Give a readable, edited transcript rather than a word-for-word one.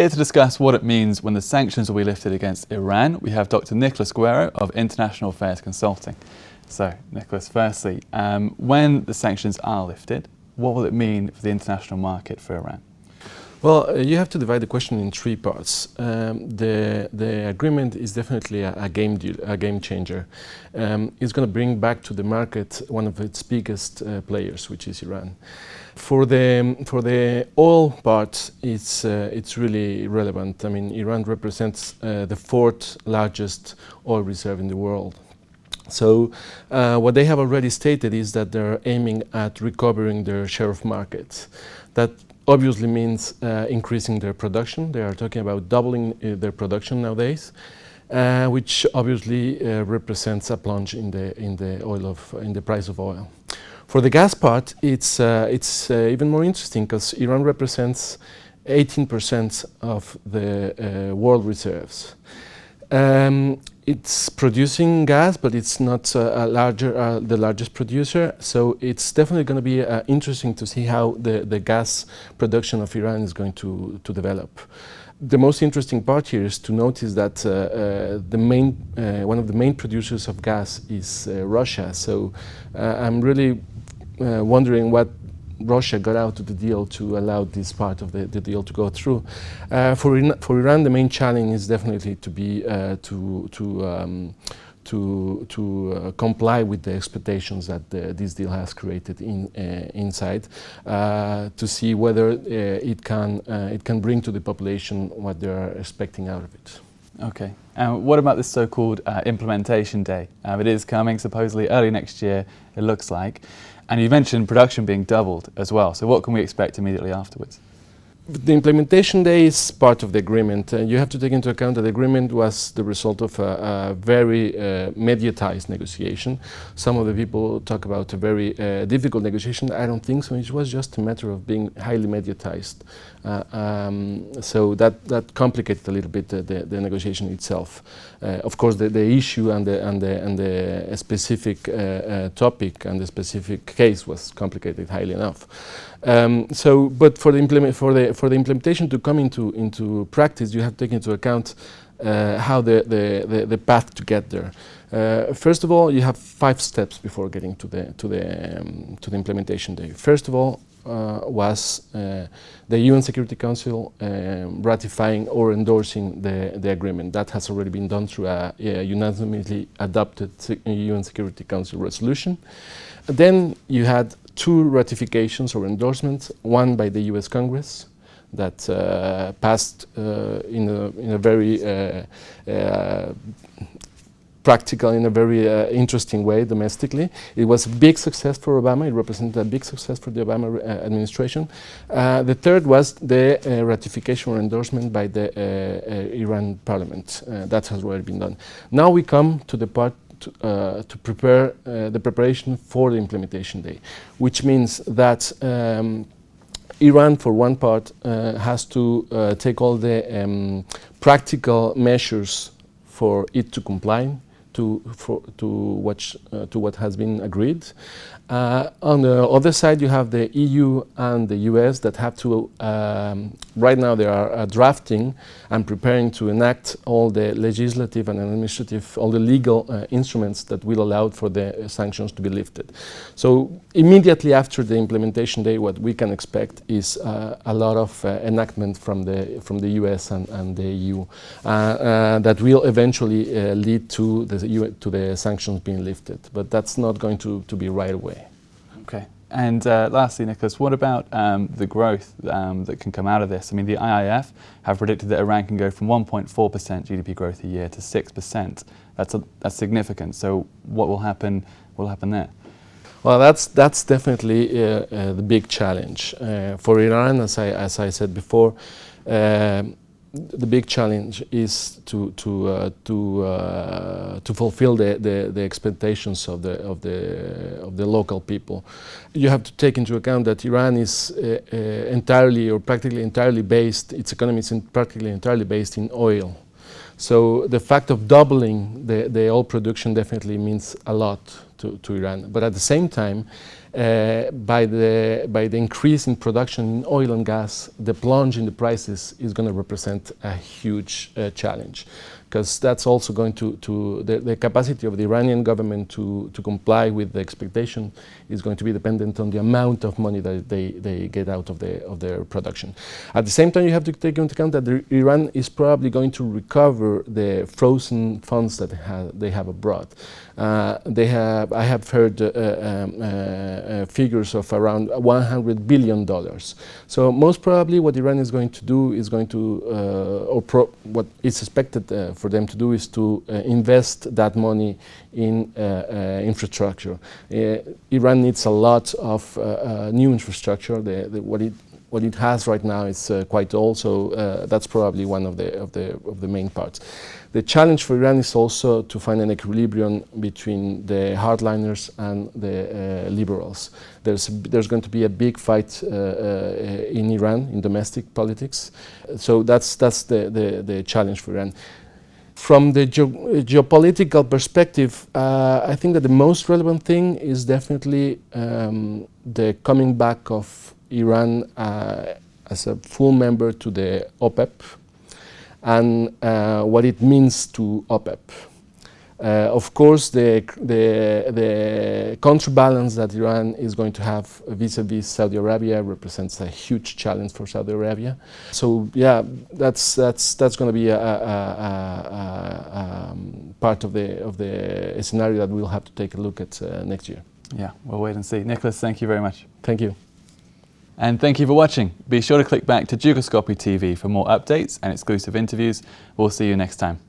Here to discuss what it means when the sanctions will be lifted against Iran, we have Dr. Nicolas Guerrero of International Affairs Consulting. So, Nicolas, firstly, when the sanctions are lifted, what will it mean for the international market for Iran? Well, you have to divide the question in three parts. The agreement is definitely a game deal, a game changer. It's going to bring back to the market one of its biggest players, which is Iran. For the oil part, it's really relevant. I mean, Iran represents the fourth largest oil reserve in the world. So what they have already stated is that they're aiming at recovering their share of market. That obviously means increasing their production. They are talking about doubling their production nowadays, which obviously represents a plunge in the price of oil. For the gas part, it's even more interesting because Iran represents 18% of the world reserves. It's producing gas, but it's not the largest producer. So it's definitely going to be interesting to see how the gas production of Iran is going to develop. The most interesting part here is to notice that one of the main producers of gas is Russia. So I'm really wondering what Russia got out of the deal to allow this part of the deal to go through. For Iran, the main challenge is definitely to be to comply with the expectations that this deal has created inside, to see whether it can bring to the population what they are expecting out of it. Okay. What about this so-called implementation day? It is coming supposedly early next year, it looks like. And you mentioned production being doubled as well. So what can we expect immediately afterwards? The implementation day is part of the agreement. You have to take into account that the agreement was the result of a very mediatized negotiation. Some of the people talk about a very difficult negotiation. I don't think so. It was just a matter of being highly mediatized. So that complicated a little bit the negotiation itself. Of course, the issue and the specific topic and the specific case was complicated highly enough. But for the implementation to come into practice, you have to take into account how the path to get there. First of all, you have 5 steps before getting to the implementation day. First of all, was the UN Security Council ratifying or endorsing the agreement. That has already been done through a unanimously adopted UN Security Council resolution. Then you had 2 ratifications or endorsements, one by the US Congress that passed in a very practical, in a very interesting way domestically. It was a big success for Obama. It represented a big success for the Obama administration. The third was the ratification or endorsement by the Iran parliament. That has already been done. Now we come to the part to prepare the preparation for the implementation day, which means that Iran, for one part, has to take all the practical measures for it to comply to what has been agreed. On the other side, you have the EU and the US that have to, right now they are drafting and preparing to enact all the legislative and administrative, all the legal instruments that will allow for the sanctions to be lifted. So immediately after the implementation day, what we can expect is a lot of enactment from the US and the EU that will eventually lead to the sanctions being lifted. But that's not going to be right away. Okay. And lastly, Nicolas, what about the growth that can come out of this? I mean, the IIF have predicted that Iran can go from 1.4% GDP growth a year to 6%. That's significant. So what will happen there? Well, that's definitely the big challenge for Iran. As I said before, the big challenge is to fulfill the expectations of the local people. You have to take into account that Iran is entirely or practically entirely based. Its economy is practically entirely based in oil. So the fact of doubling the oil production definitely means a lot to Iran. But at the same time, by the increase in production in oil and gas, the plunge in the prices is going to represent a huge challenge, because that's also going to the capacity of the Iranian government to comply with the expectation is going to be dependent on the amount of money that they get out of their production. At the same time, you have to take into account that Iran is probably going to recover the frozen funds that they have abroad. I have heard figures of around $100 billion. So most probably what Iran is going to do is going to, what is expected for them to do is to invest that money in infrastructure. Iran needs a lot of new infrastructure. What it has right now is quite old, so that's probably one of the main parts. The challenge for Iran is also to find an equilibrium between the hardliners and the liberals. There's going to be a big fight in Iran in domestic politics, so that's the challenge for Iran. From the geopolitical perspective, I think that the most relevant thing is definitely the coming back of Iran as a full member to the OPEP, and what it means to OPEP. Of course, the counterbalance that Iran is going to have vis-a-vis Saudi Arabia represents a huge challenge for Saudi Arabia. So yeah, that's going to be a part of the scenario that we'll have to take a look at next year. Yeah, we'll wait and see. Nicolas, thank you very much. Thank you. And thank you for watching. Be sure to click back to Dukascopy TV for more updates and exclusive interviews. We'll see you next time.